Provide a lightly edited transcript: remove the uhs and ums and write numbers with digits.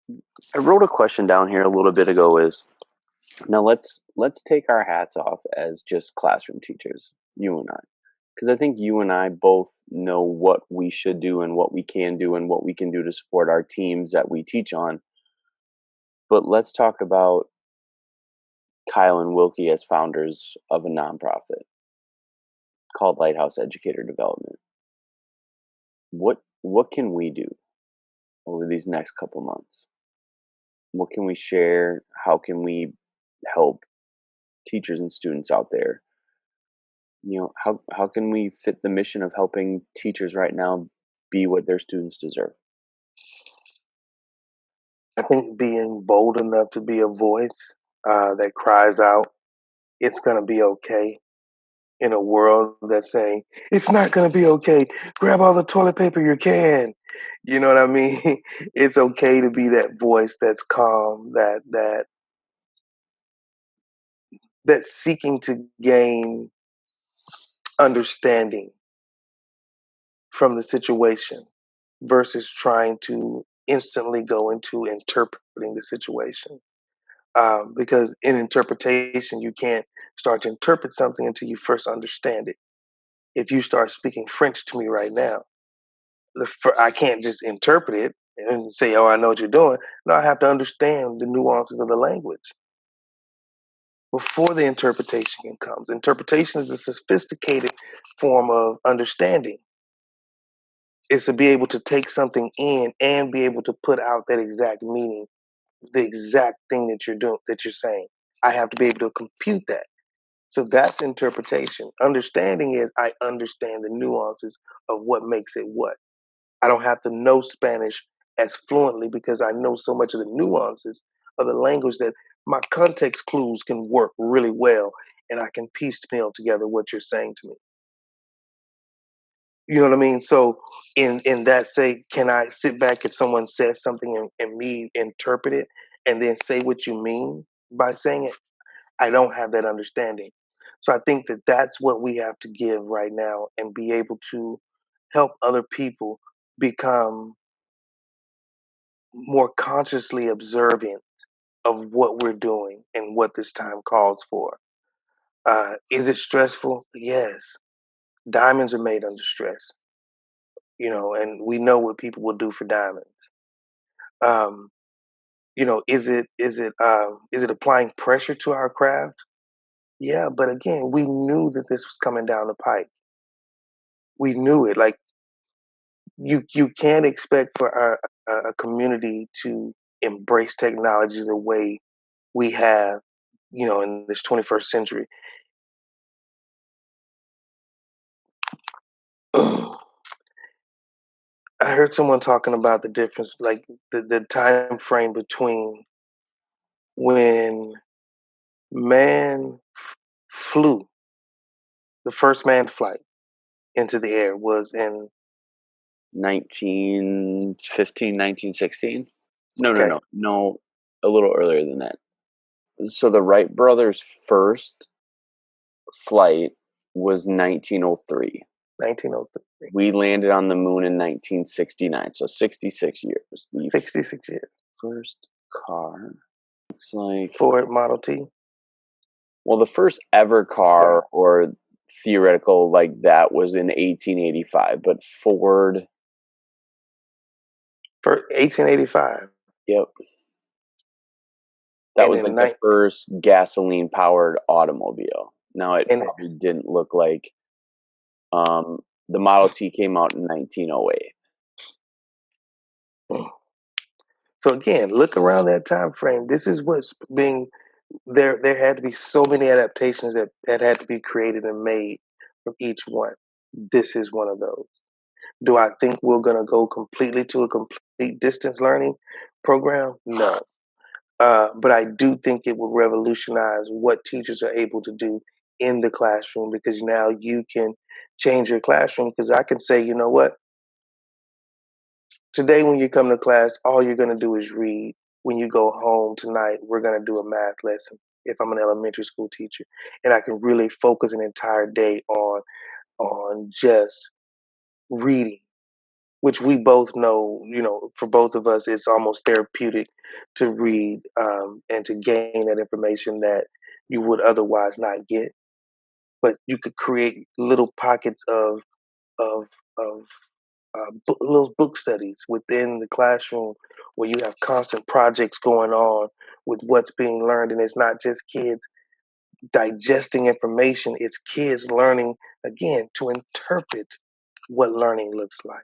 I wrote a question down here a little bit ago. Is now let's take our hats off as just classroom teachers, you and I, because I think you and I both know what we should do and what we can do and what we can do to support our teams that we teach on. But let's talk about Kyle and Wilkie as founders of a nonprofit called Lighthouse Educator Development. What can we do over these next couple months? What can we share? How can we help teachers and students out there? How can we fit the mission of helping teachers right now be what their students deserve? I think being bold enough to be a voice that cries out, it's going to be okay in a world that's saying, it's not going to be okay. Grab all the toilet paper you can. You know what I mean? It's okay to be that voice that's calm, that's seeking to gain understanding from the situation versus trying to instantly go into interpreting the situation. Because in interpretation, you can't start to interpret something until you first understand it. If you start speaking French to me right now, I can't just interpret it and say, "Oh, I know what you're doing." No, I have to understand the nuances of the language before the interpretation comes. Interpretation is a sophisticated form of understanding. It's to be able to take something in and be able to put out that exact meaning, the exact thing that you're doing, that you're saying. I have to be able to compute that. So that's interpretation. Understanding is I understand the nuances of what makes it what. I don't have to know Spanish as fluently because I know so much of the nuances of the language that my context clues can work really well and I can piecemeal together what you're saying to me. You know what I mean? So in that say, can I sit back if someone says something and me interpret it and then say what you mean by saying it? I don't have that understanding. So I think that that's what we have to give right now and be able to help other people become more consciously observant of what we're doing and what this time calls for. Is it stressful? Yes. Diamonds are made under stress, and we know what people will do for diamonds. Um, is it applying pressure to our craft? Yeah, but again, we knew that this was coming down the pike. We knew it. Like you can't expect for a community to embrace technology the way we have, in this 21st century. I heard someone talking about the difference, like the time frame between when man flew, the first manned flight into the air was in 1915, 1916? No, no, okay, no, no, a little earlier than that. So the Wright brothers' first flight was 1903. 1903, We landed on the moon in 1969, so 66 years. The 66 years. first car looks like, Ford Model T. well, the first ever Yeah, car or theoretical like that was in 1885, but Ford, for 1885, yep, that and was in like the first gasoline powered automobile. Now it and probably didn't look like um the Model T came out in 1908. so again, look around that time frame. This is what's being there. There had to be so many adaptations that had to be created and made from each one. This is one of those. Do I think we're going to go completely to a complete distance learning program? No. But I do think it will revolutionize what teachers are able to do in the classroom because now you can change your classroom. Because I can say, you know what? Today, when you come to class, all you're going to do is read. When you go home tonight, we're going to do a math lesson if I'm an elementary school teacher. And I can really focus an entire day on just reading, which we both know, for both of us, it's almost therapeutic to read and to gain that information that you would otherwise not get. But you could create little pockets of of little book studies within the classroom where you have constant projects going on with what's being learned, and it's not just kids digesting information; it's kids learning again to interpret what learning looks like.